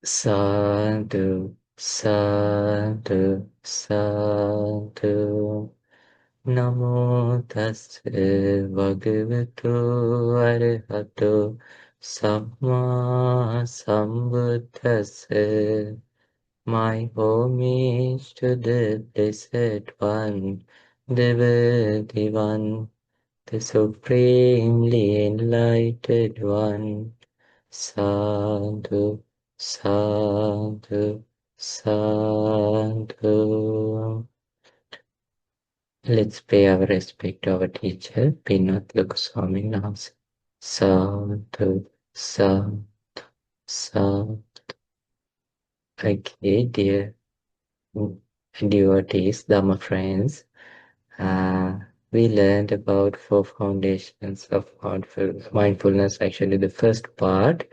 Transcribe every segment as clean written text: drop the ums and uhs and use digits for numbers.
Sadhu, sadhu, sadhu. Namo tassa bhagavato arahato samma sambuddhassa. My homage to the Blessed One, the Worthy One, the Supremely Enlightened One. Sadhu, sadhu, sadhu. Let's pay our respect to our teacher, Pinat Goswami Nas. Sadhu, sadhu, sadhu. Okay, dear devotees, Dhamma friends, we learned about 4 foundations of mindfulness, actually the first part.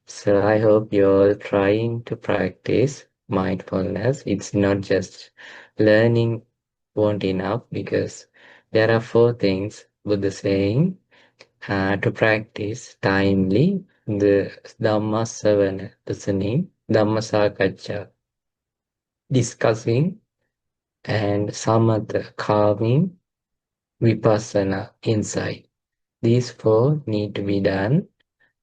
So I hope you're trying to practice mindfulness. It's not just learning won't enough, because there are 4 things Buddha saying to practice timely: the Dhamma Savana, listening, Dhamma Sakaccha, discussing, and Samatha, calming, Vipassana, insight. These 4 need to be done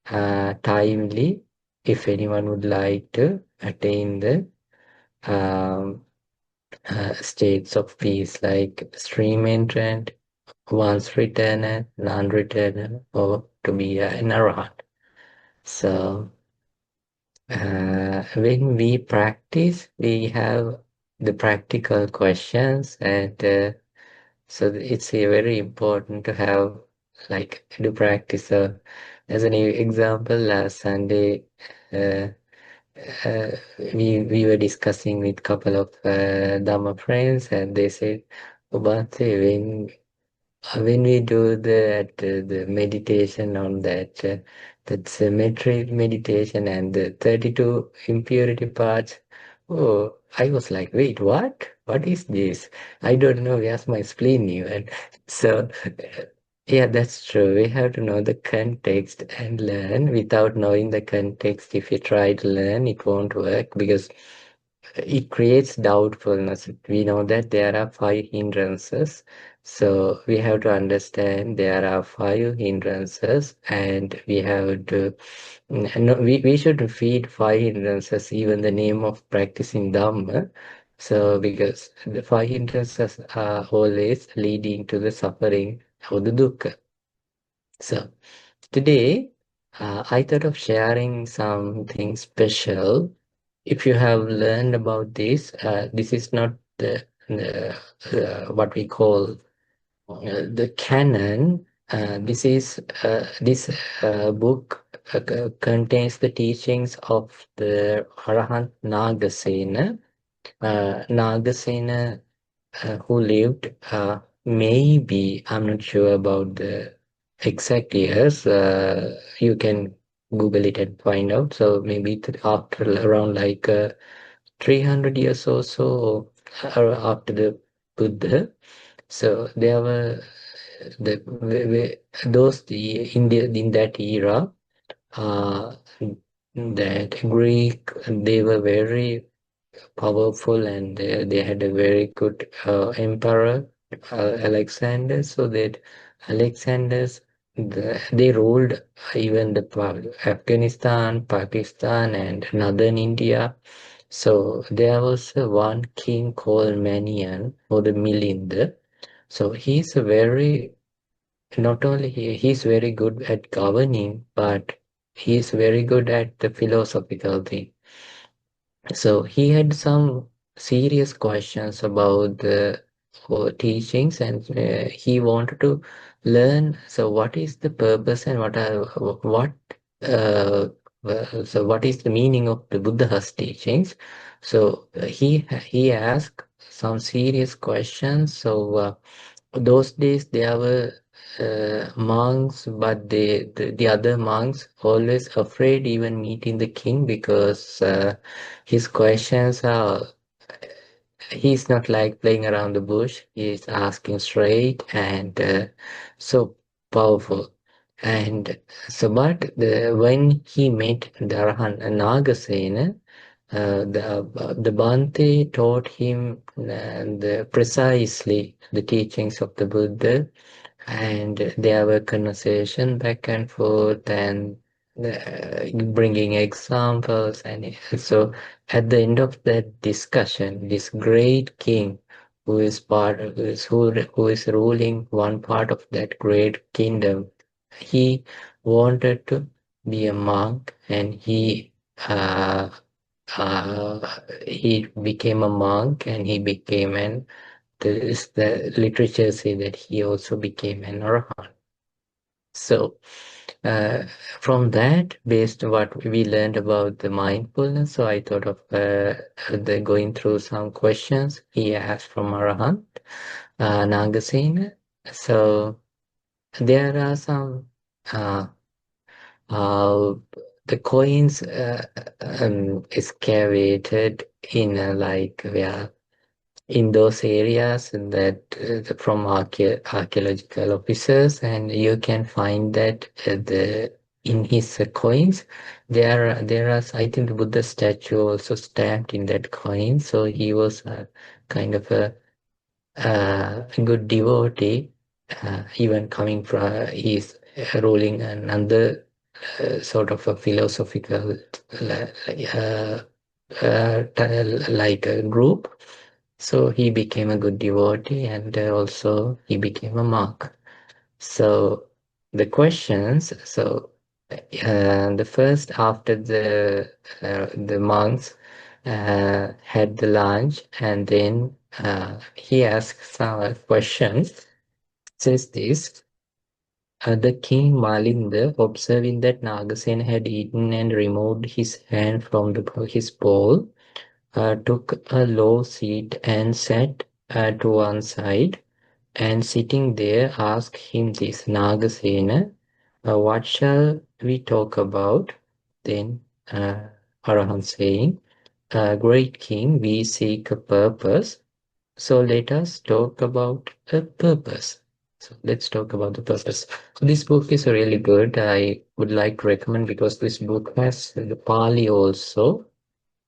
timely if anyone would like to attain the um, states of peace, like stream entrant, once returner, non-returner, or to be an arhat. So when we practice, we have the practical questions, and so it's very important to have like to practice. As an example, last Sunday, uh, uh, we were discussing with couple of Dhamma friends, and they said, Ubante, when we do the meditation on that symmetry meditation and the 32 impurity parts, oh, I was like, wait, what? What is this? I don't know. Where's my spleen even? So, yeah, that's true. We have to know the context and learn. Without knowing the context, if you try to learn, it won't work, because it creates doubtfulness. We know that there are 5 hindrances. So we have to understand there are 5 hindrances, and we have to, no, we should feed 5 hindrances, even the name of practicing Dhamma. So because the 5 hindrances are always leading to the suffering or the dukkha. So today, I thought of sharing something special. If you have learned about this, this is not the what we call the canon. This book contains the teachings of the Arahant Nagasena. Nagasena, who lived, maybe, I'm not sure about the exact years. You can Google it and find out. So maybe after around like 300 years or so after the Buddha. So there were in that era, uh, that Greek, they were very powerful, and they had a very good emperor, Alexander. So that they ruled even the Afghanistan, Pakistan, and northern India. So there was one king called Manian, or the Milinda. So he's a very, not only he's very good at governing, but he's very good at the philosophical thing. So he had some serious questions about the teachings, and he wanted to learn. So what is the purpose, and uh, so what is the meaning of the Buddha's teachings? So he asked some serious questions. So those days there were monks, but the other monks always afraid even meeting the king, because his questions are, he's not like playing around the bush. He's asking straight, and so powerful. And so, but when he met the Arahant Nagasena, the Bhante taught him precisely the teachings of the Buddha, and there were conversation back and forth, and bringing examples. And so at the end of that discussion, this great king who is who is ruling one part of that great kingdom, he wanted to be a monk, and uh, he became a monk, and he became an the literature say that he also became an arahant. So uh, from that, based on what we learned about the mindfulness, so I thought of the going through some questions he asked from Arahant Nagasena. So there are some uh, uh, the coins excavated in like where in those areas that from archaeological officers, and you can find that the in his coins there are, I think, the Buddha statue also stamped in that coin. So he was kind of a good devotee, even coming from he's ruling another sort of a philosophical like a group. So he became a good devotee, and also he became a monk. So the questions, so the first after the monks had the lunch, and then he asked some questions. Says this. The king Malinda, observing that Nagasena had eaten and removed his hand from his bowl, took a low seat and sat to one side, and sitting there asked him this, Nagasena, what shall we talk about? Then Arahant saying, great king, we seek a purpose. So let us talk about a purpose. So let's talk about the purpose. So this book is really good. I would like to recommend, because this book has the Pali also,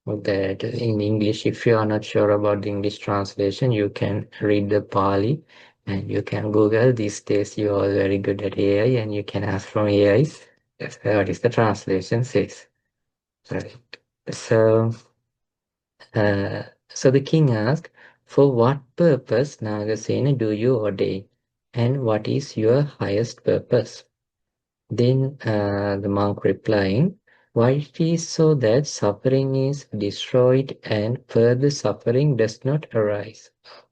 that in English. If you are not sure about the English translation, you can read the Pali, and you can Google. These days you are very good at AI, and you can ask from AI what is the translation says. Right. So so the king asked, for what purpose, Nagasena, do you ordain, and what is your highest purpose? Then the monk replying, why it is so that suffering is destroyed and further suffering does not arise.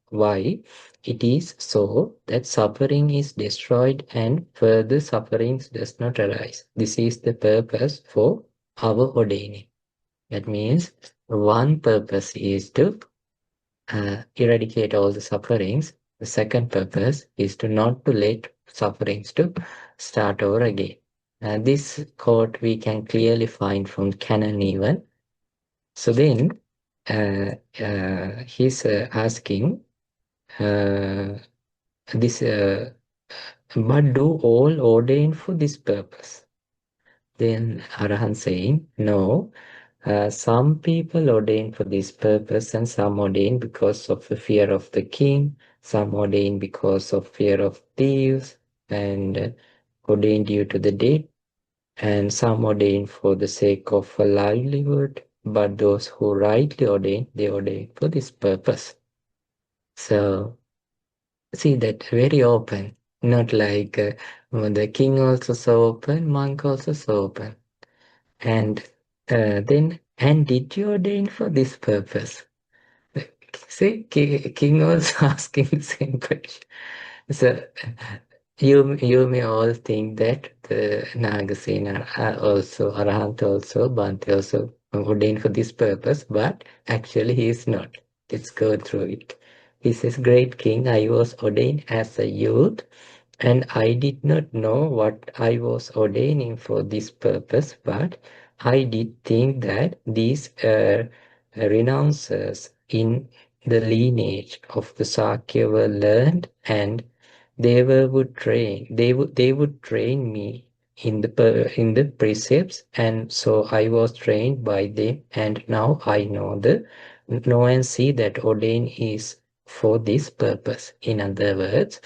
Why it is so that suffering is destroyed and further sufferings does not arise. This is the purpose for our ordaining. That means one purpose is to eradicate all the sufferings. The second purpose is to not to let sufferings to start over again. This quote we can clearly find from canon even. So then he's asking this, but do all ordain for this purpose? Then Arahant saying, no, some people ordain for this purpose, and some ordain because of the fear of the king, some ordain because of fear of thieves, and ordain due to the dead, and some ordain for the sake of a livelihood. But those who rightly ordain, they ordain for this purpose. So see that very open, not like the king also so open, monk also so open. And and did you ordain for this purpose? See, King was asking the same question. So you may all think that the Nagasena are also, Arahant also, Bhante also ordained for this purpose, but actually he is not. Let's go through it. He says, great king, I was ordained as a youth, and I did not know what I was ordaining for this purpose, but I did think that these renouncers in the lineage of the Sakya were learned, and they would train me in the precepts, and so I was trained by them, and now I know and see that ordain is for this purpose. In other words,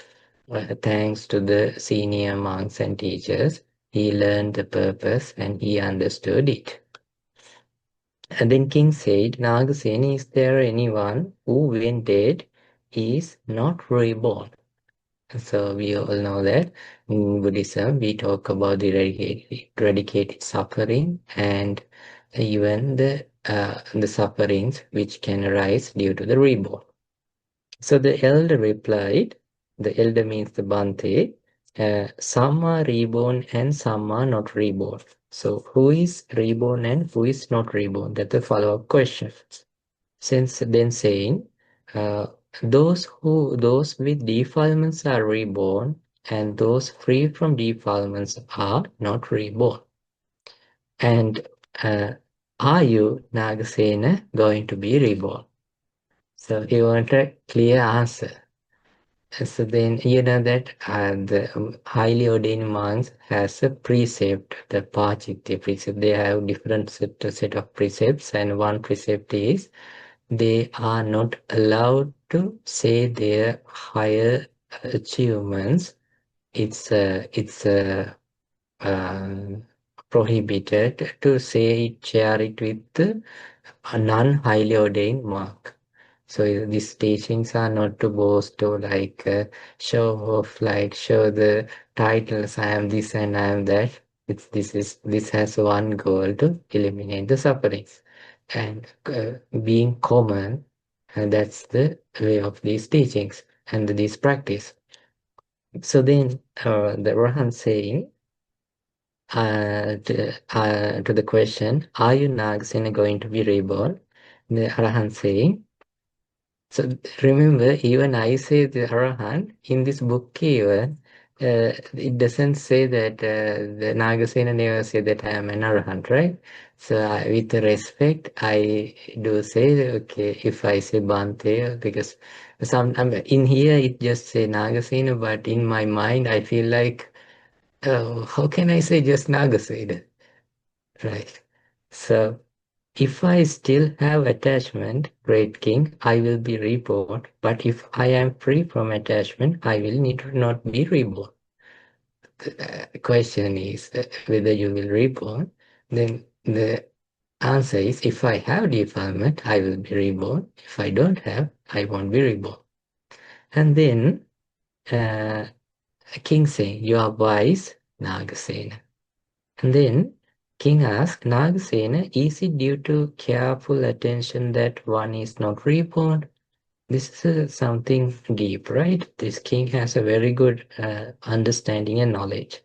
thanks to the senior monks and teachers, he learned the purpose and he understood it. And then king said, Nagasena, is there anyone who, when dead, is not reborn? So we all know that in Buddhism we talk about the eradicated suffering and even the sufferings which can arise due to the reborn. So the elder replied, the elder means the Bhante, some are reborn and some are not reborn. So who is reborn and who is not reborn? That's a follow-up question. Since then saying, uh, those with defilements are reborn, and those free from defilements are not reborn. And are you, Nagasena, going to be reborn? So you want a clear answer. So then you know that the highly ordained monks has a precept, the Pachitya precept. They have different set of precepts, and one precept is they are not allowed to say their higher achievements. It's prohibited to share it with a non-highly ordained monk. So these teachings are not to boast or show off, like show the titles. I am this and I am that. This has one goal to eliminate the sufferings, and being common, and that's the way of these teachings and this practice. So then the Rohan saying to the question, are you Nagasena going to be reborn? The Arahant saying, so remember, even I say the Arahant in this book even, it doesn't say that the Nagasena never say that I am an Arahant, right? So with respect, I do say, okay, if I say Bhante, because in here it just say Nagasena, but in my mind I feel like, oh, how can I say just Nagasena, right? So if I still have attachment, great king, I will be reborn. But if I am free from attachment, I will need to not be reborn. The question is whether you will reborn. Then the answer is, if I have defilement, I will be reborn. If I don't have, I won't be reborn. And then uh, king saying, you are wise, Nagasena. And then king asked, Nagasena, is it due to careful attention that one is not reborn? This is something deep, right? This king has a very good understanding and knowledge.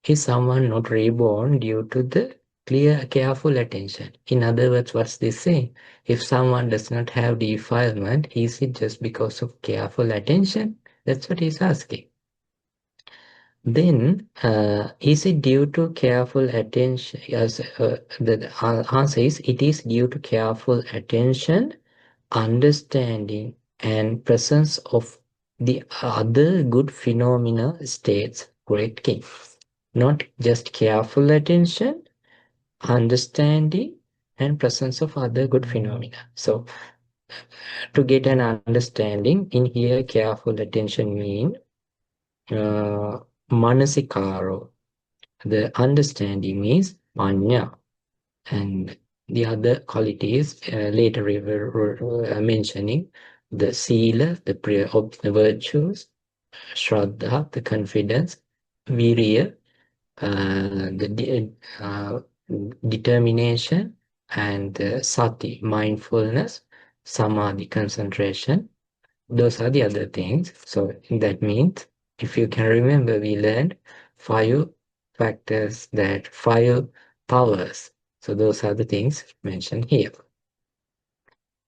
Is someone not reborn due to the clear, careful attention? In other words, what's this saying? If someone does not have defilement, is it just because of careful attention? That's what he's asking. Then, is it due to careful attention? Yes, the answer is, it is due to careful attention, understanding, and presence of the other good phenomena states great king. Not just careful attention, understanding, and presence of other good phenomena. So, to get an understanding, in here, careful attention mean manasikaro. The understanding means manya, and the other qualities later we were mentioning the sila, the virtues, shraddha, the confidence, virya, the determination, and sati, mindfulness, samadhi, concentration. Those are the other things. So that means, if you can remember, we learned 5 factors, that 5 powers. So those are the things mentioned here.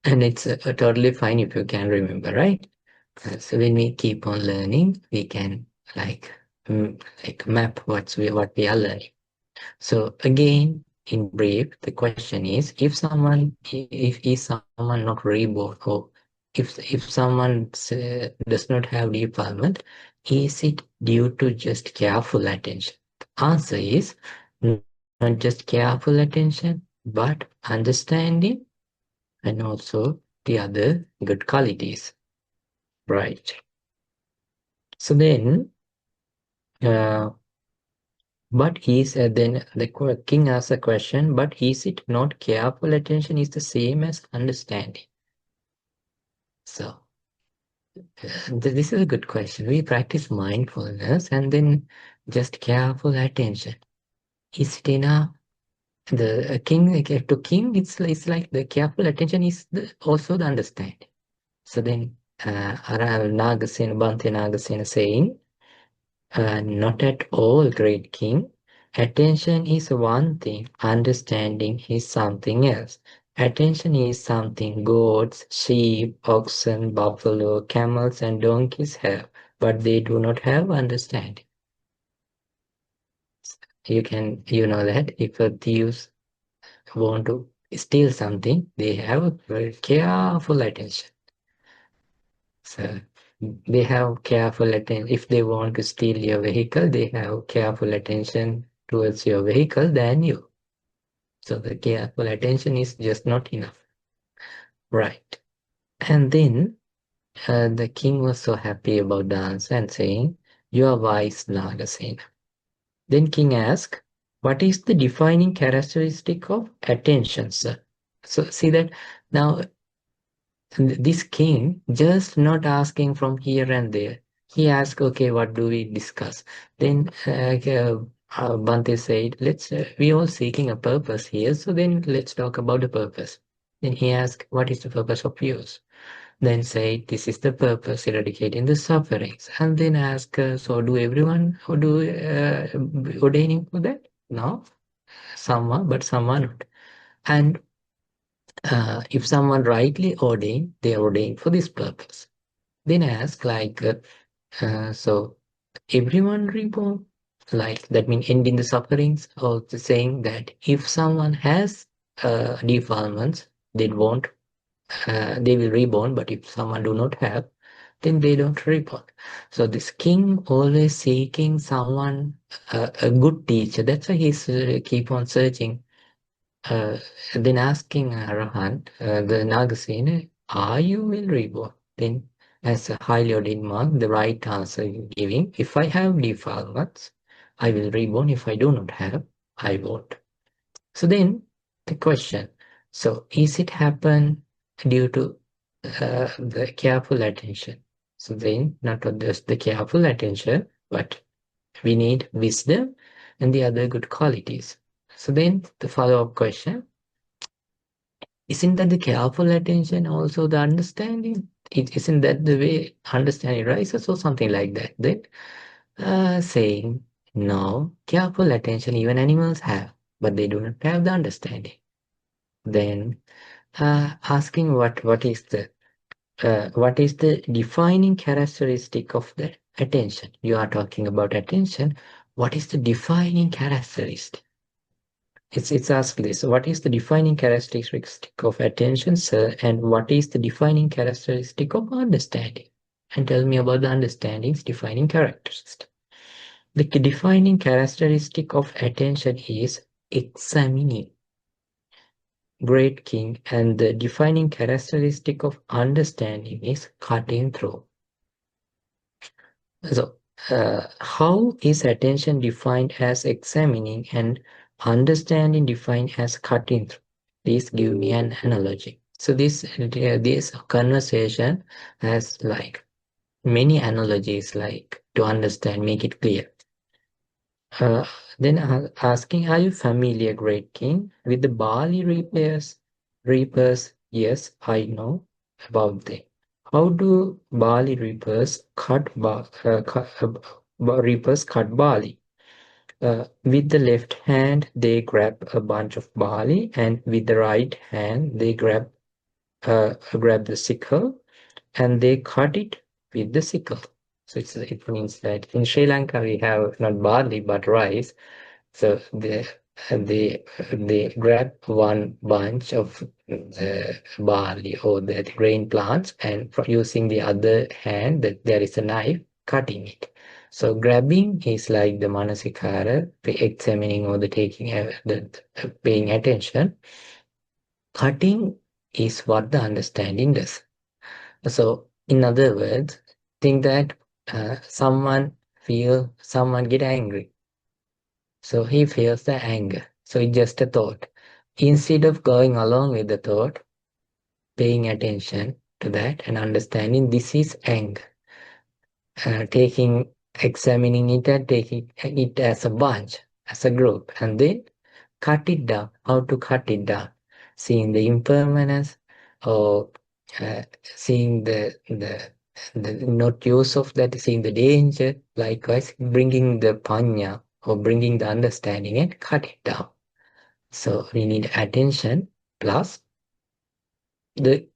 And it's totally fine if you can remember, right? So when we keep on learning, we can like map what we are learning. So again, in brief, the question is, if someone not reborn, or if someone does not have defilement, is it due to just careful attention? Answer is not just careful attention, but understanding and also the other good qualities. Right. So then, uh, but is then the king asks a question, but is it not careful attention is the same as understanding? So this is a good question. We practice mindfulness and then just careful attention. Is it enough? The king, to king, it's like the careful attention is also the understanding. So then, Nagasena, Bhante Nagasena saying, not at all, great king. Attention is one thing, understanding is something else. Attention is something goats, sheep, oxen, buffalo, camels, and donkeys have, but they do not have understanding. You know that if a thief want to steal something, they have a very careful attention. So they have careful attention. If they want to steal your vehicle, they have careful attention towards your vehicle than you. So the careful attention is just not enough. Right. And then the king was so happy about the answer and saying, "You are wise, Nagasena." Then king asked, "What is the defining characteristic of attention, sir?" So see that now this king just not asking from here and there. He asked, "Okay, what do we discuss?" Then Bhante said, we all seeking a purpose here, so then let's talk about the purpose." Then he asked, "What is the purpose of yours?" Then say, "This is the purpose, eradicating the sufferings." And then ask, "So do everyone who do ordaining for that?" No, some are, but some are not. And if someone rightly ordained, they are ordained for this purpose. Then ask like, so everyone reborn, like that means ending the sufferings, or saying that if someone has defilements, they won't, they will reborn, but if someone do not have, then they don't reborn. So this king always seeking someone, a good teacher. That's why he's keep on searching. Then asking Arahant, the Nagasena, "Are you will reborn?" Then as a highly ordained monk, the right answer giving, "If I have defilements, I will reborn. If I do not have, I won't." So then the question, so is it happen due to the careful attention? So then not just the careful attention, but we need wisdom and the other good qualities. So then the follow-up question, isn't that the careful attention also the understanding? Isn't that the way understanding rises or something like that? Then saying, no, careful attention even animals have, but they do not have the understanding. Then asking what is the defining characteristic of the attention? You are talking about attention. What is the defining characteristic? It's asked this. What is the defining characteristic of attention, sir? And what is the defining characteristic of understanding? And tell me about the understanding's defining characteristic. The defining characteristic of attention is examining, great king, and the defining characteristic of understanding is cutting through. So, how is attention defined as examining and understanding defined as cutting through? Please give me an analogy. So this conversation has like many analogies, like to understand, make it clear. Then asking, are you familiar, great king, with the barley reapers? Reapers, yes, I know about them. How do barley reapers reapers cut barley? With the left hand, they grab a bunch of barley, and with the right hand, they grab the sickle, and they cut it with the sickle. So it means that in Sri Lanka we have not barley but rice. So they grab one bunch of the barley or the grain plants, and using the other hand, that there is a knife cutting it. So grabbing is like the manasikara, the examining or the taking, paying attention. Cutting is what the understanding does. So in other words, think that someone get angry. So he feels the anger. So it's just a thought. Instead of going along with the thought, paying attention to that and understanding this is anger, examining it and taking it as a bunch, as a group, and then cut it down. How to cut it down? Seeing the impermanence, or seeing the not use of that, seeing the danger. Likewise, bringing the panya or bringing the understanding and cut it down. So we need attention plus the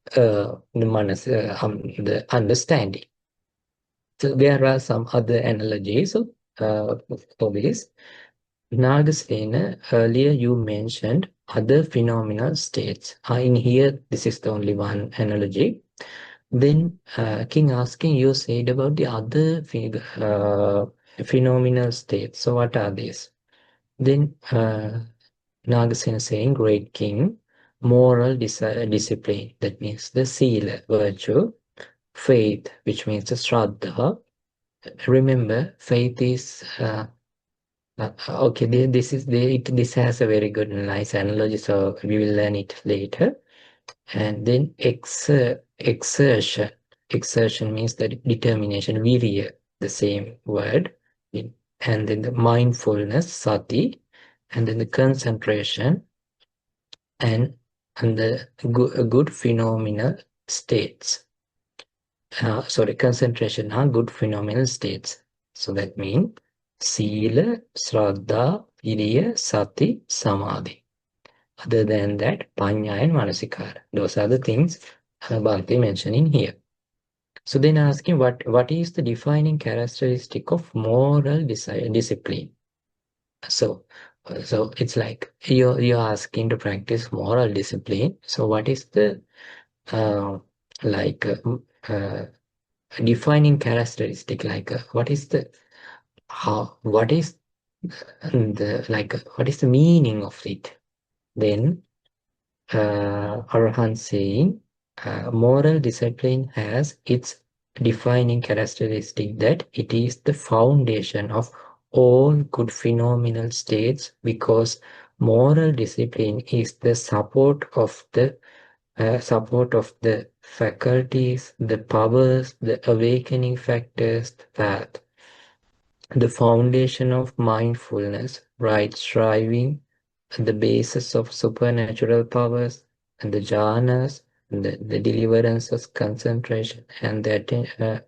understanding. So there are some other analogies for this. Nagasena, earlier you mentioned other phenomenal states. In here, this is the only one analogy. Then King asking, you said about the other phenomenal states. So what are these? Then Nagasena saying, great king, moral discipline, that means the sila, virtue, faith, which means the shraddha. Remember, faith is okay. This has a very good and nice analogy, so we will learn it later. And then exertion. Exertion means the determination, virya, the same word. And then the mindfulness, sati, and then the concentration, and the good phenomenal states. Concentration are good phenomenal states. So that means sila, shraddha, viriya, sati, samadhi. Other than that, panya and manasikara. Those are the things Bhakti mentioning here. So then asking what is the defining characteristic of moral discipline? So it's like you're asking to practice moral discipline. So what is the uh, like defining characteristic? Like what is the what is the meaning of it? Then Arhan saying moral discipline has its defining characteristic that it is the foundation of all good phenomenal states, because moral discipline is the support of the faculties, the powers, the awakening factors, the path, the foundation of mindfulness, right striving, the basis of supernatural powers, and the jhanas, and the deliverances, concentration, and the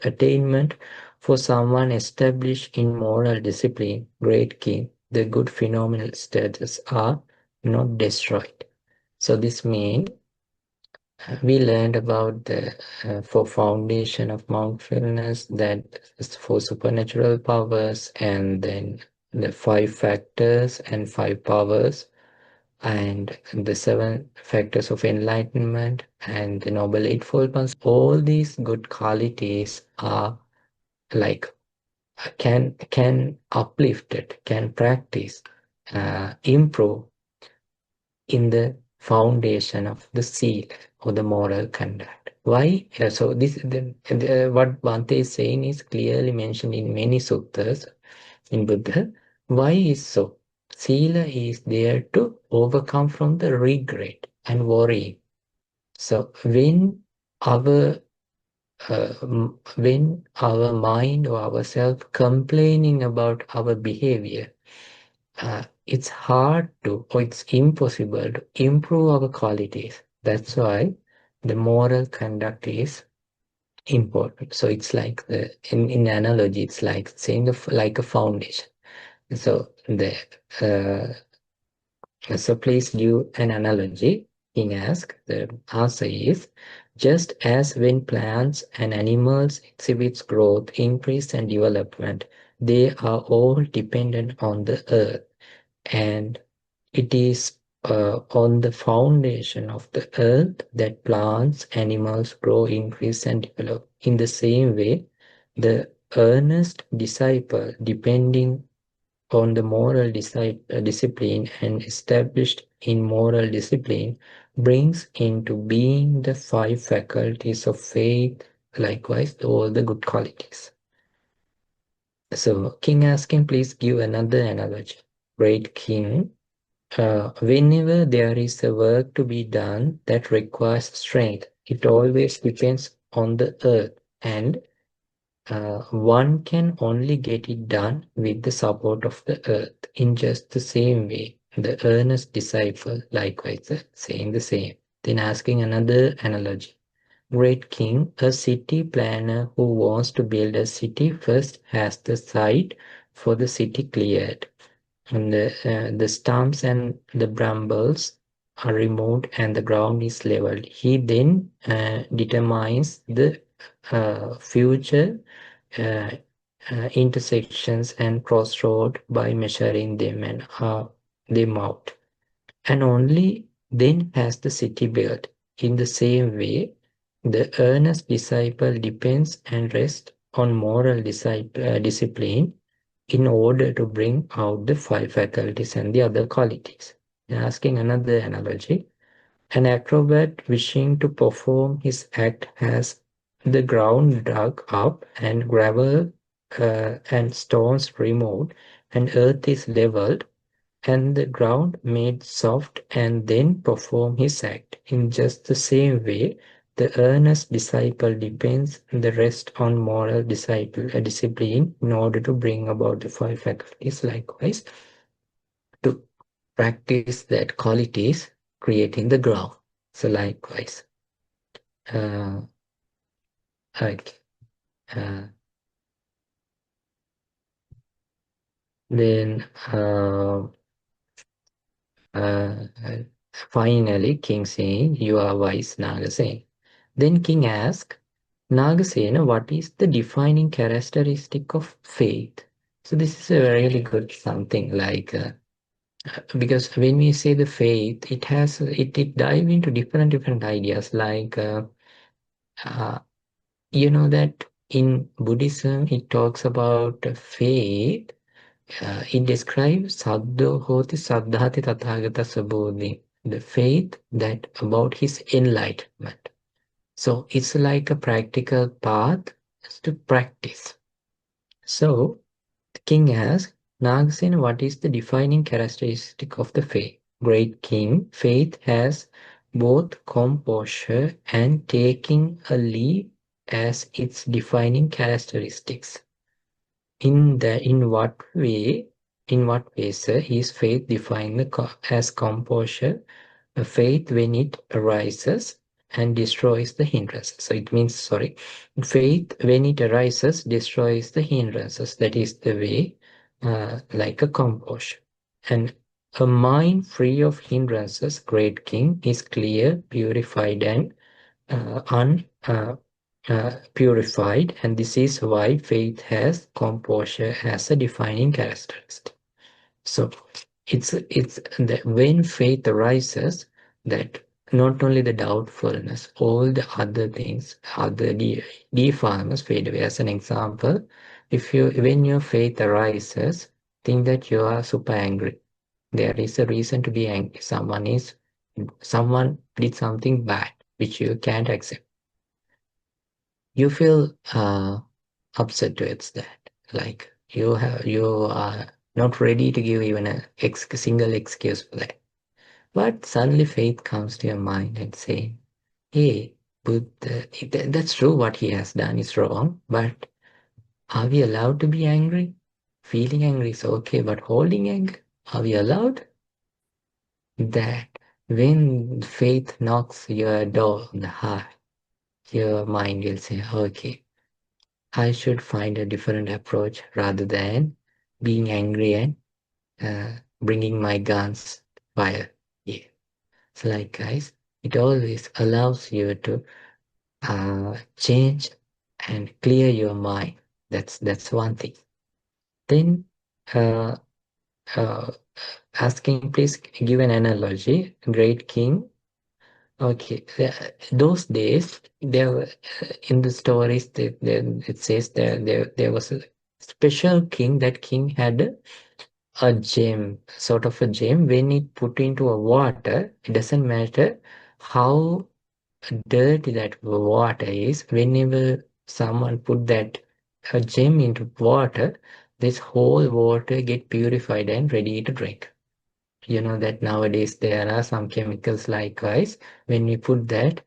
attainment for someone established in moral discipline, great king, the good phenomenal status are not destroyed. So this means we learned about the for foundation of mindfulness, that is for supernatural powers, and then the 5 factors and 5 powers, and the 7 factors of enlightenment, and the noble eightfold paths. All these good qualities are like can uplift it, can practice, improve in the foundation of the seal or the moral conduct. Why? So what Bhante is saying is clearly mentioned in many suttas in Buddha. Why is so? Sila is there to overcome from the regret and worry. So when our mind or ourself complaining about our behavior, it's hard to, or it's impossible to improve our qualities. That's why the moral conduct is important. So it's like in analogy, it's like saying like a foundation. So please give an analogy. King asked. The answer is, just as when plants and animals exhibits growth, increase, and development, they are all dependent on the earth, and it is on the foundation of the earth that plants, animals grow, increase, and develop. In the same way, the earnest disciple, depending on the moral discipline and established in moral discipline, brings into being the five faculties of faith, likewise all the good qualities. So king asking, please give another analogy. Great king, whenever there is a work to be done that requires strength, it always depends on the earth, and one can only get it done with the support of the earth. In just the same way, the earnest disciple likewise saying the same. Then asking another analogy. Great king, a city planner who wants to build a city first has the site for the city cleared, and the stumps and the brambles are removed and the ground is leveled. He then determines the future uh, intersections and crossroad by measuring them and them out, and only then has the city built. In the same way, the earnest disciple depends and rests on moral discipline in order to bring out the five faculties and the other qualities. Asking another analogy, an acrobat wishing to perform his act has the ground dug up and gravel and stones removed, and earth is leveled and the ground made soft, and then perform his act. In just the same way, the earnest disciple depends the rest on moral discipline in order to bring about the five faculties, likewise to practice that qualities, creating the ground. So likewise, uh, okay. Uh, then uh, finally, king saying, "You are wise, Naga saying." Then king asked, Nagasena, what is the defining characteristic of faith? So this is a really good something like because when we say the faith, it dive into different ideas like uh, you know that in Buddhism it talks about faith. It describes Saddho Hoti Saddhati Tathagata Sabodhi, the faith that about his enlightenment. So it's like a practical path to practice. So the king asks, Nagasena, what is the defining characteristic of the faith? Great king, faith has both composure and taking a leap as its defining characteristics. In what way, sir, is faith defined as composure? A faith when it arises and destroys the hindrances. So it means, sorry, faith when it arises destroys the hindrances. That is the way, like a composure. And a mind free of hindrances, great king, is clear, purified, and purified, and this is why faith has composure as a defining characteristic. So it's that when faith arises, that not only the doubtfulness, all the other things, other defilements fade away. As an example, if you when your faith arises, think that you are super angry. There is a reason to be angry. Someone did something bad which you can't accept. You feel upset towards that. Like you are not ready to give even a single excuse for that. But suddenly faith comes to your mind and say, hey, Buddha, that's true, what he has done is wrong, but are we allowed to be angry? Feeling angry is okay, but holding anger, are we allowed? That when faith knocks your door on the heart, your mind will say, okay, I should find a different approach rather than being angry and bringing my guns fire. Yeah. So like guys, it always allows you to change and clear your mind. That's one thing. Then uh, uh, asking, please give an analogy. Great king, Okay, those days there were in the stories that it says that there was a special king. That king had a gem, sort of a gem. When it put into a water, it doesn't matter how dirty that water is. Whenever someone put that a gem into water, this whole water get purified and ready to drink. You know that nowadays there are some chemicals likewise. When we put that,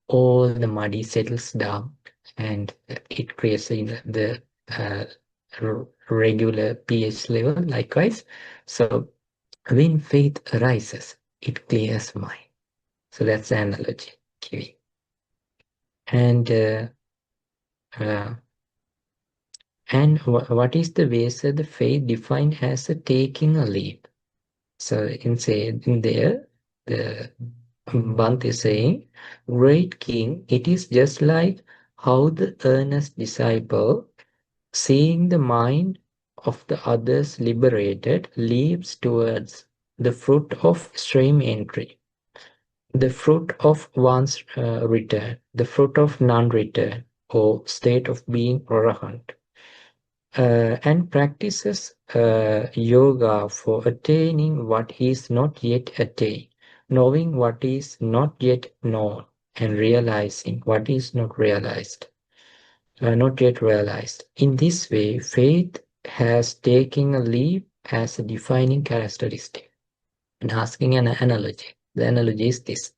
all the muddy settles down and it creates the regular pH level likewise. So when faith arises, it clears mind. So that's the analogy, Kiwi. And uh, what is the way? So the faith defined as a taking a leap. So in there, the Bant is saying, great king, it is just like how the earnest disciple, seeing the mind of the others liberated, leaps towards the fruit of stream entry, the fruit of one's return, the fruit of non-return, or state of being Arahant, and practices yoga for attaining what is not yet attained, knowing what is not yet known, and realizing what is not yet realized. In this way, faith has taken a leap as a defining characteristic. And asking an analogy. The analogy is this.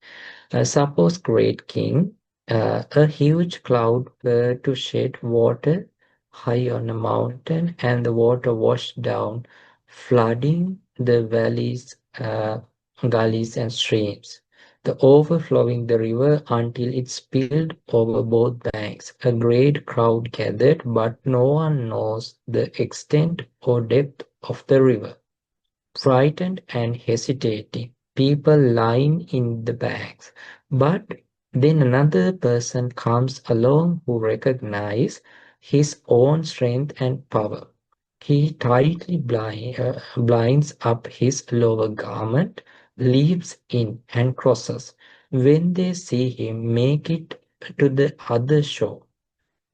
Suppose great king, a huge cloud were to shed water high on a mountain, and the water washed down, flooding the valleys, gullies, and streams, the overflowing the river until it spilled over both banks. A great crowd gathered, but no one knows the extent or depth of the river. Frightened and hesitating, people line in the banks. But then another person comes along who recognizes his own strength and power. He tightly blinds up his lower garment, leaps in, and crosses. When they see him make it to the other shore,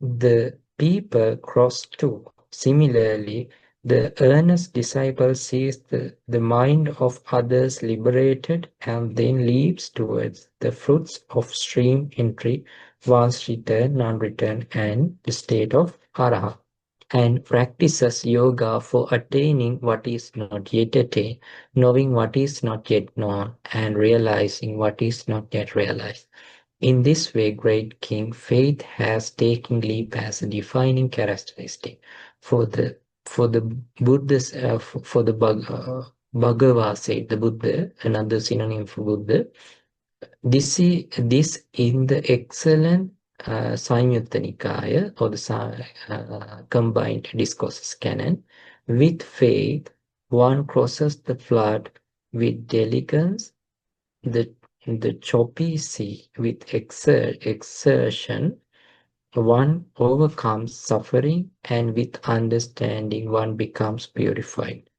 the people cross too. Similarly, the earnest disciple sees the mind of others liberated and then leaps towards the fruits of stream entry, one's return, non-return, and the state of araha, and practices yoga for attaining what is not yet attained, knowing what is not yet known, and realizing what is not yet realized. In this way, great king, faith has taken leap as a defining characteristic for the Buddhas for the Bhagava said the Buddha, another synonym for Buddha. This in the excellent Samyutta Nikaya or the combined discourses canon. With faith, one crosses the flood with diligence, the choppy sea with exertion, one overcomes suffering, and with understanding, one becomes purified.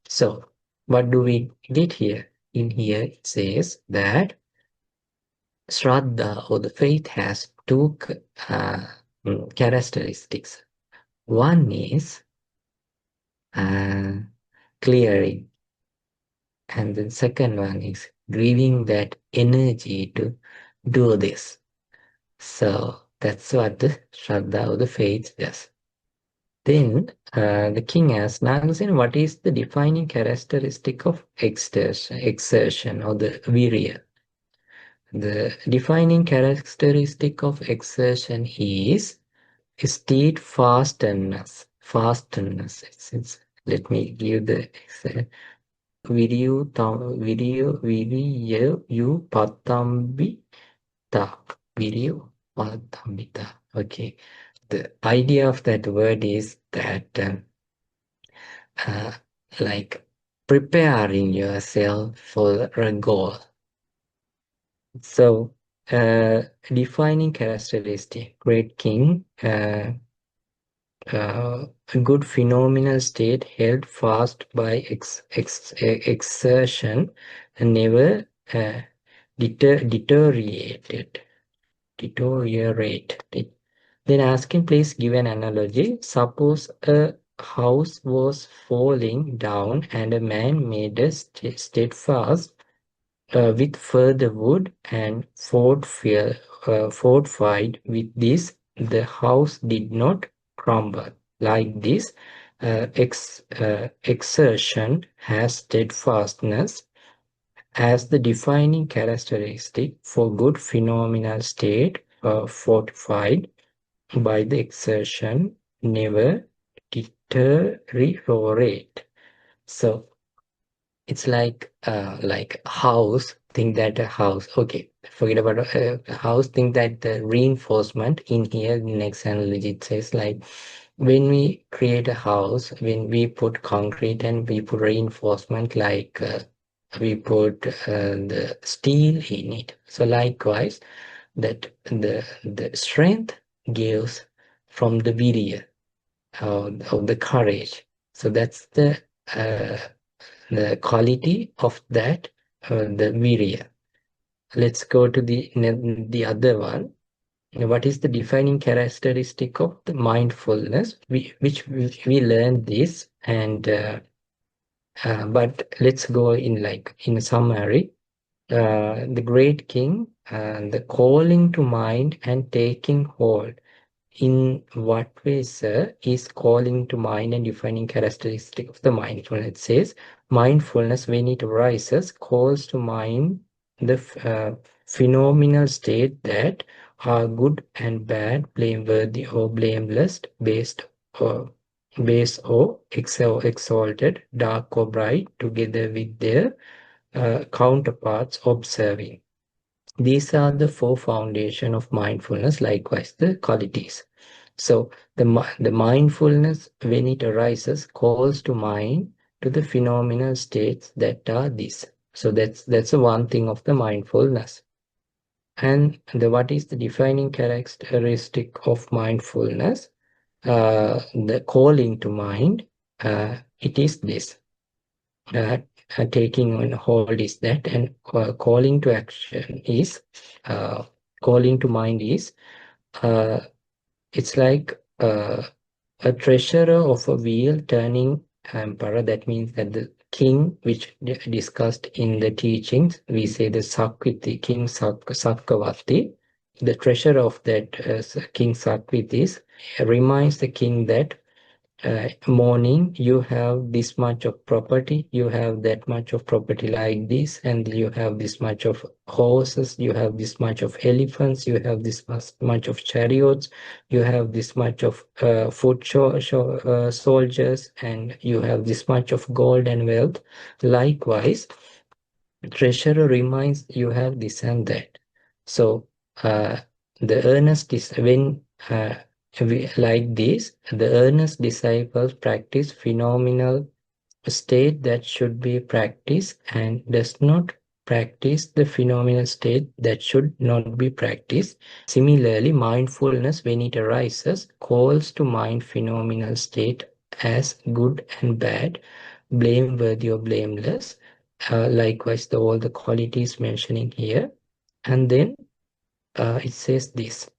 So, what do we get here? In here, it says that Shraddha or the faith has two characteristics. One is uh, clearing, and the second one is giving that energy to do this. So that's what the Shraddha or the faith does. Then the king asks Nagasena, what is the defining characteristic of exertion or the virya? The defining characteristic of exertion is steadfastness. Fastness. Let me give the virya you patambi ta. Virya patambita. Okay. The idea of that word is that uh, like preparing yourself for a goal. So defining characteristic, great king, a good phenomenal state held fast by exertion, never deteriorated. Deteriorated. Then asking, please give an analogy. Suppose a house was falling down and a man made a steadfast with further wood and fortified with this, the house did not crumble. Like this, exertion has steadfastness as the defining characteristic for good phenomenal state, fortified by the exertion, never deteriorate. So it's like house. Think that a house. Okay, forget about a house. Think that the reinforcement in here. Next analogy it says like when we create a house, when we put concrete and we put reinforcement, like we put the steel in it. So likewise, that the strength gives from the virya of the courage. So that's uh, the quality of that, the virya. Let's go to the other one. What is the defining characteristic of the mindfulness? We learned this, and but let's go in a summary. The great king, the calling to mind and taking hold. In what way, sir, is calling to mind and defining characteristic of the mindfulness? It says, mindfulness, when it arises, calls to mind the phenomenal state that are good and bad, blameworthy or blameless, base or exalted, dark or bright, together with their counterparts observing. These are the four foundation of mindfulness, likewise the qualities. So the mindfulness, when it arises, calls to mind to the phenomenal states that are this. So that's the one thing of the mindfulness. And what is the defining characteristic of mindfulness? The calling to mind, it is this. Uh, Taking on hold is that, and calling to action is, uh, calling to mind is, uh, it's like a treasurer of a wheel turning emperor. That means that the king, which discussed in the teachings, we say the Sakwiti, King Sakkavati, the treasurer of that King Sakwiti reminds the king that morning you have this much of property, you have that much of property like this, and you have this much of horses, you have this much of elephants, you have this much of chariots, you have this much of foot soldiers, and you have this much of gold and wealth. Likewise, treasurer reminds you have this and that. So the earnest is when like this, the earnest disciples practice phenomenal state that should be practiced and does not practice the phenomenal state that should not be practiced. Similarly, mindfulness, when it arises, calls to mind phenomenal state as good and bad, blameworthy or blameless. Likewise, all the qualities mentioning here. And then it says this.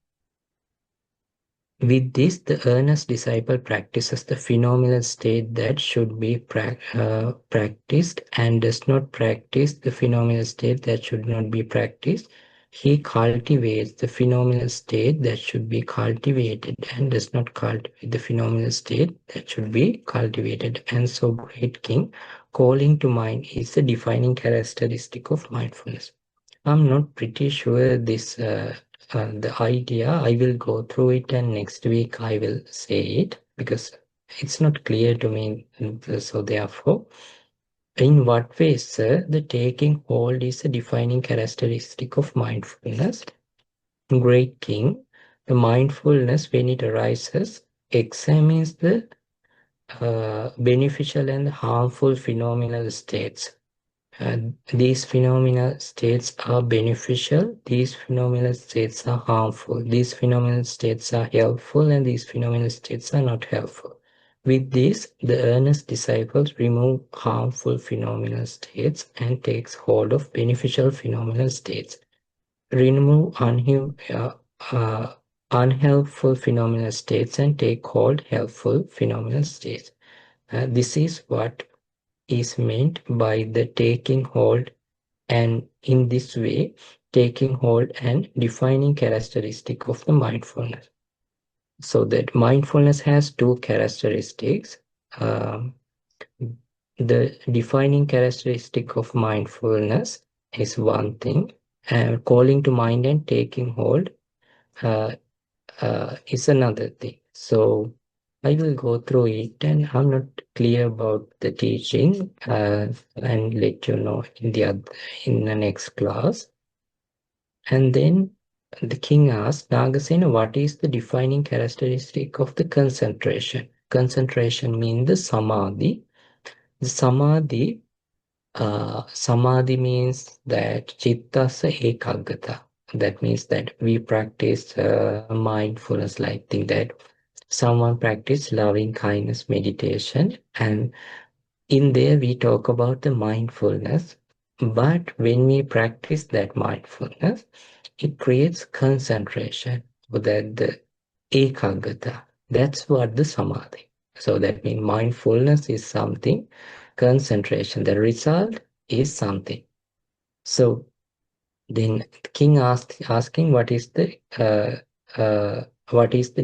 With this, the earnest disciple practices the phenomenal state that should be practiced and does not practice the phenomenal state that should not be practiced. He cultivates the phenomenal state that should be cultivated and does not cultivate the phenomenal state that should be cultivated. And so, great king, calling to mind is the defining characteristic of mindfulness. I'm not pretty sure this the idea. I will go through it, and next week I will say it because it's not clear to me. So therefore, in what ways, sir, the taking hold is a defining characteristic of mindfulness? Great king, the mindfulness, when it arises, examines the beneficial and harmful phenomenal states. These phenomenal states are beneficial, these phenomenal states are harmful, these phenomenal states are helpful, and these phenomenal states are not helpful. With this, the earnest disciples remove harmful phenomenal states and takes hold of beneficial phenomenal states. Remove unhelpful phenomenal states and take hold helpful phenomenal states. This is what is meant by the taking hold, and in this way, taking hold and defining characteristic of the mindfulness. So that mindfulness has two characteristics. Um, the defining characteristic of mindfulness is one thing, and calling to mind and taking hold uh, is another thing. So I will go through it, and I'm not clear about the teaching, and let you know in the next class. And then the king asked Nagasena, what is the defining characteristic of the concentration? Concentration means the samadhi. The samadhi means that chittasa ekaggata. That means that we practice mindfulness, like think that someone practice loving kindness meditation, and in there we talk about the mindfulness. But when we practice that mindfulness, it creates concentration, so that the ekaggata, that's what the samadhi. So that means mindfulness is something, concentration, the result is something. So then king asking what is the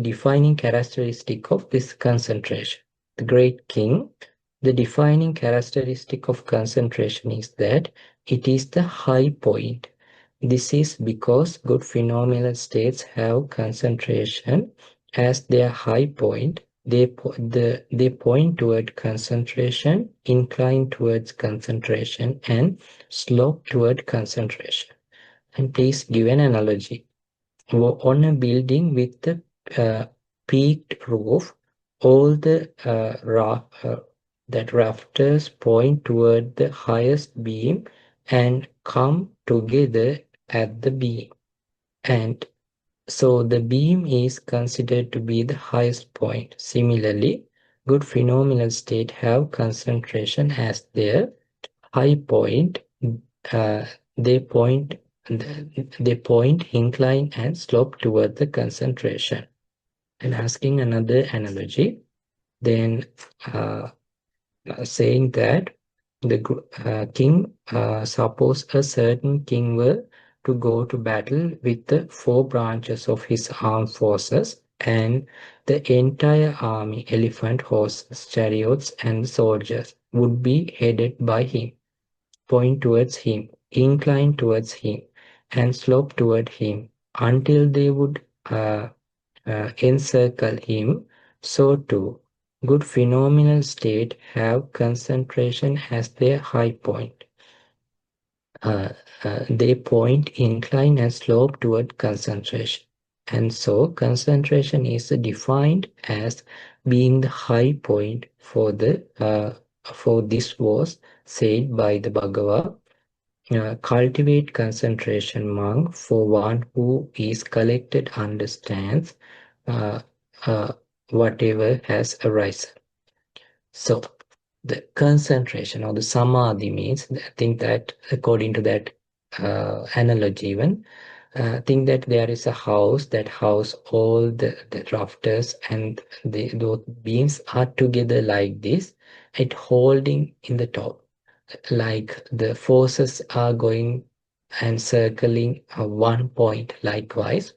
defining characteristic of this concentration. The great king, the defining characteristic of concentration is that it is the high point. This is because good phenomenal states have concentration as their high point. They point toward concentration, incline towards concentration, and slope toward concentration. And please give an analogy. On a building with the peaked roof, all the that rafters point toward the highest beam and come together at the beam. And so the beam is considered to be the highest point. Similarly, good phenomenal state have concentration as their high point. uh, they point they point, incline, and slope toward the concentration. And asking another analogy, then uh, saying that the king, suppose a certain king were to go to battle with the four branches of his armed forces, and the entire army, elephant, horses, chariots, and soldiers, would be headed by him, point towards him, incline towards him, and slope toward him, until they would encircle him. So too, good phenomenal state have concentration as their high point. They point, incline, and slope toward concentration. And so concentration is defined as being the high point for this was said by the Bhagavad. Cultivate concentration, monk, for one who is collected understands uh, uh, whatever has arisen. So the concentration or the samadhi means, I think that according to that analogy even, think that there is a house that house all the rafters, and those beams are together like this, it holding in the top, like the forces are going and circling one point. Likewise,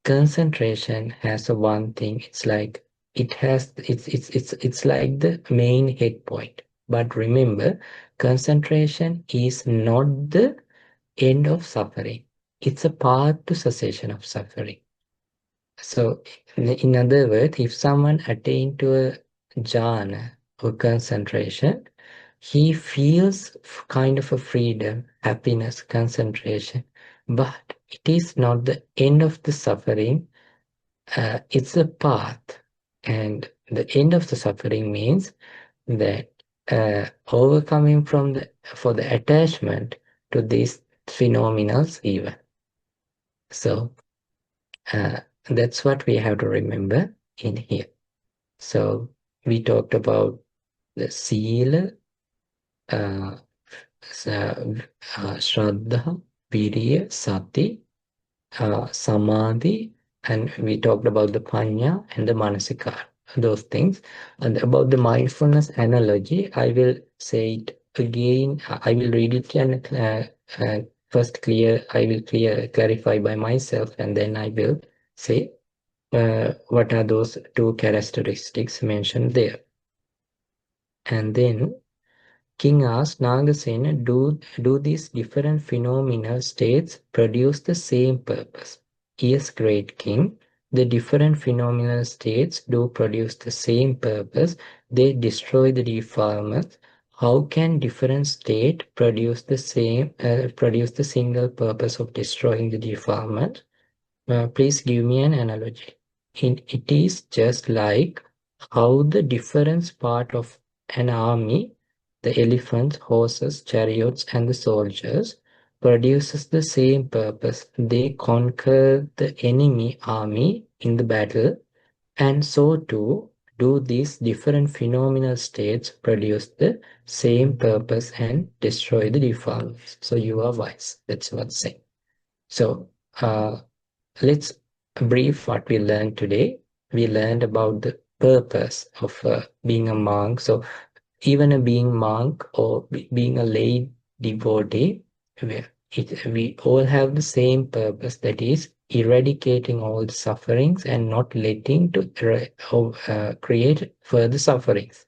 concentration has a one thing, it's like it's like the main head point. But remember, concentration is not the end of suffering, it's a path to cessation of suffering. So in other words, if someone attain to a jhana or concentration, he feels kind of a freedom, happiness, concentration, but it is not the end of the suffering. It's a path, and the end of the suffering means that overcoming from the for the attachment to these phenomenals even. So uh, that's what we have to remember in here. So we talked about the Sila, uh, Shraddha, Virya, Sati, Samadhi, and we talked about the Panya and the Manasikar, those things. And about the mindfulness analogy, I will say it again. I will read it and first I will clarify by myself, and then I will say what are those two characteristics mentioned there. And then King asked Nagasena, do these different phenomenal states produce the same purpose? Yes, great king. The different phenomenal states do produce the same purpose. They destroy the defilements. How can different state produce the single purpose of destroying the defilement? Please give me an analogy. It is just like how the different part of an army, the elephants, horses, chariots, and the soldiers, produces the same purpose. They conquer the enemy army in the battle, and so too do these different phenomenal states produce the same purpose and destroy the defilements. So you are wise. That's what's saying. So let's brief what we learned today. We learned about the purpose of being a monk. So even a being monk or being a lay devotee, we all have the same purpose, that is eradicating all the sufferings and not letting to create further sufferings.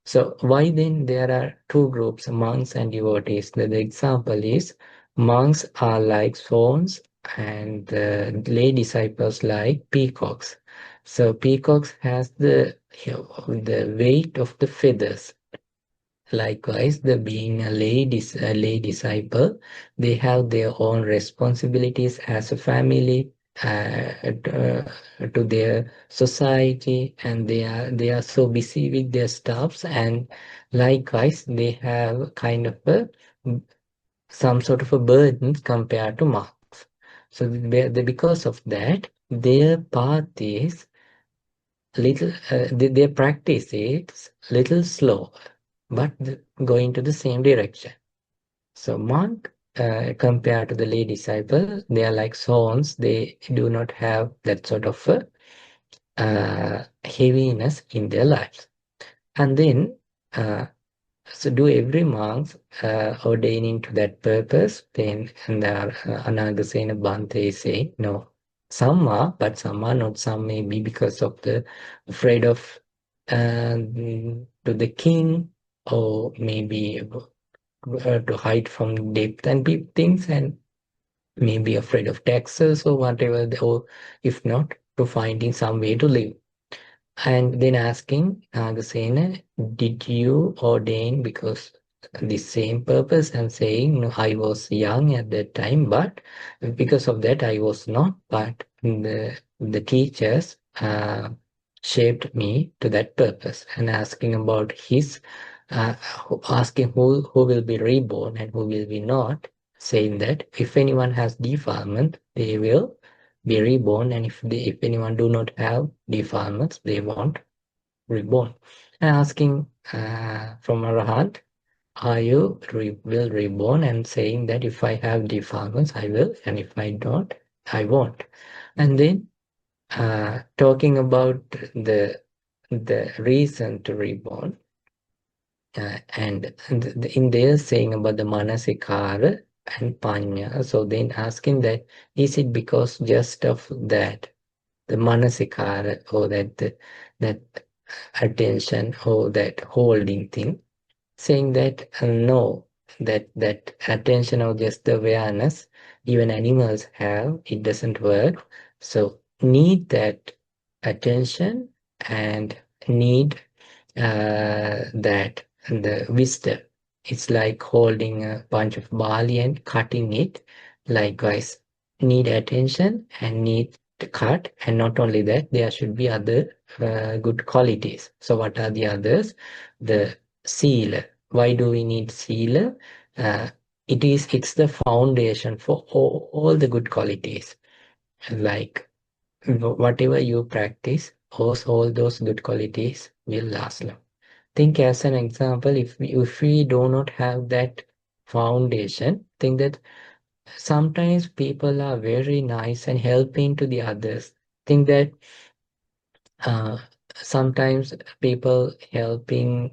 So why then there are two groups, monks and devotees? The example is monks are like swans and the lay disciples like peacocks. So peacocks has the weight of the feathers. Likewise, the being a lay disciple, they have their own responsibilities as a family, to their society, and they are so busy with their stuffs, and likewise they have kind of some sort of a burden compared to monks. So because of that, their path is little, their practice is little slow, but going to the same direction. So monk, compared to the lay disciple, they are like swans. They do not have that sort of heaviness in their lives. And then, so do every monk ordaining to that purpose? Then, and Anagasena Bhante is saying, no, some are, but some are not. Some may be because of the afraid of to the king, or maybe to hide from debt and things, and maybe afraid of taxes or whatever, or if not, to finding some way to live. And then asking Nagasena, did you ordain because the same purpose? And saying, no, I was young at that time, but because of that I was not. But the teachers shaped me to that purpose. And asking about his, asking who will be reborn and who will be not, saying that if anyone has defilement, they will be reborn, and if anyone do not have defilements, they won't reborn. And asking from Arahant, are you will reborn? And saying that if I have defilements, I will, and if I don't, I won't. And then talking about the reason to reborn, and in there saying about the manasikara and panya. So then asking that, is it because just of that, the manasikara, or that attention, or that holding thing, saying that no, that attention or just the awareness even animals have, it doesn't work. So need that attention and need that the wisdom. It's like holding a bunch of barley and cutting it. Likewise, need attention and need to cut. And not only that, there should be other good qualities. So what are the others? The seal. Why do we need seal? Uh, it's the foundation for all the good qualities. Like whatever you practice, all those good qualities will last long. Think as an example, if we do not have that foundation, think that sometimes people are very nice and helping to the others. Think that uh, sometimes people helping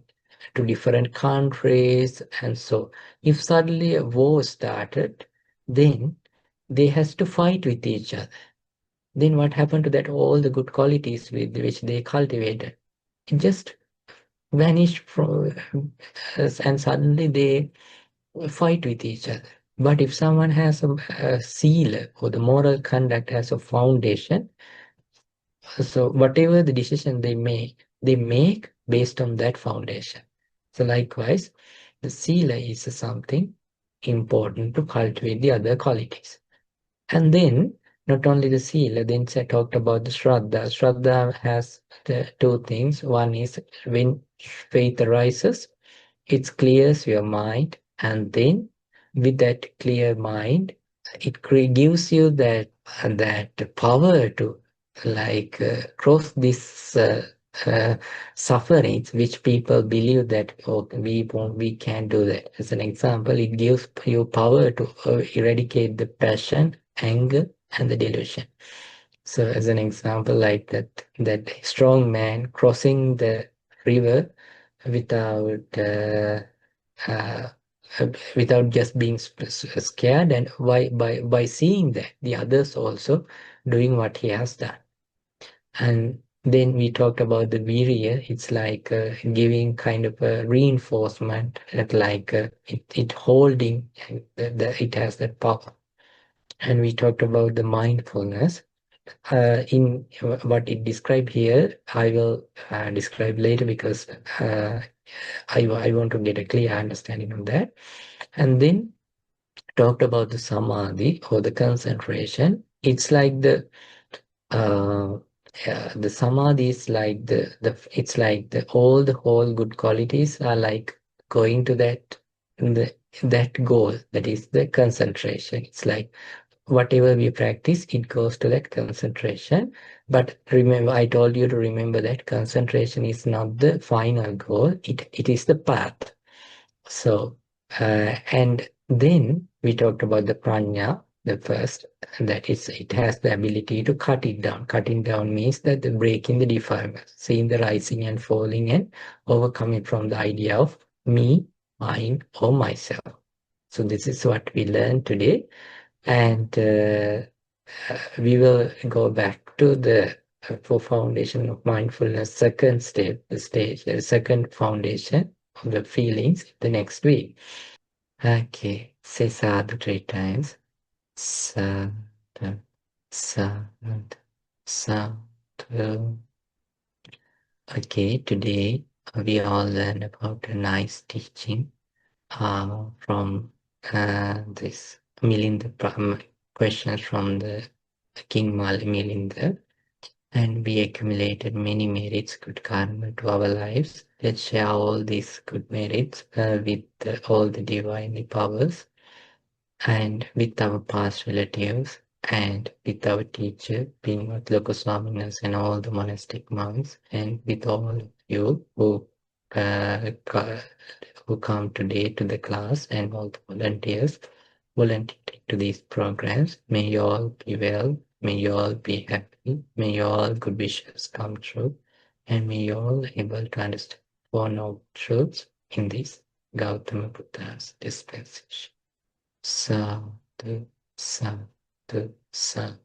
to different countries, and so if suddenly a war started, then they has to fight with each other. Then what happened to that all the good qualities with which they cultivated? It just vanished from us, and suddenly they fight with each other. But if someone has a seal or the moral conduct as a foundation, so whatever the decision they make based on that foundation. So likewise, the sila is something important to cultivate the other qualities. And then not only the sila, then I talked about the shraddha. Shraddha has the two things. One is when faith arises, it clears your mind, and then with that clear mind, it gives you that power to cross this sufferings which people believe that, oh, we can't do that. As an example, it gives you power to eradicate the passion, anger, and the delusion. So as an example, like that strong man crossing the river without uh, without just being scared, and by seeing that the others also doing what he has done. And then we talked about the virya. It's like giving kind of a reinforcement, it holding, and it has that power. And we talked about the mindfulness. In what it described here, I will describe later, because I want to get a clear understanding of that. And then talked about the samadhi or the concentration. It's like uh, the samadhi is like it's like the whole good qualities are like going to that goal, that is the concentration. It's like whatever we practice, it goes to that concentration. But remember, I told you to remember that concentration is not the final goal, it is the path. So, and then we talked about the prajna, the first, that is, it has the ability to cut it down. Cutting down means that the breaking the defilements, seeing the rising and falling, and overcoming from the idea of me, mine, or myself. So this is what we learned today, and we will go back to the for foundation of mindfulness, second step, the second foundation of the feelings, the next week. Okay, say sadhu 3 times. Sadhu, sadhu, sadhu. Okay, today we all learned about a nice teaching from this Milinda, questions from the King Milinda, and we accumulated many merits, good karma to our lives. Let's share all these good merits with all the divine powers, and with our past relatives, and with our teacher, being Lokaswaminas, and all the monastic monks, and with all of you uh, who come today to the class, and all the volunteers volunteering to these programs. May you all be well. May you all be happy. May your all good wishes come true. And may you all able to understand four noble truths in this Gautama Buddha's dispensation. Sadhu, sadhu, sadhu.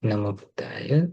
Namo Buddhaya.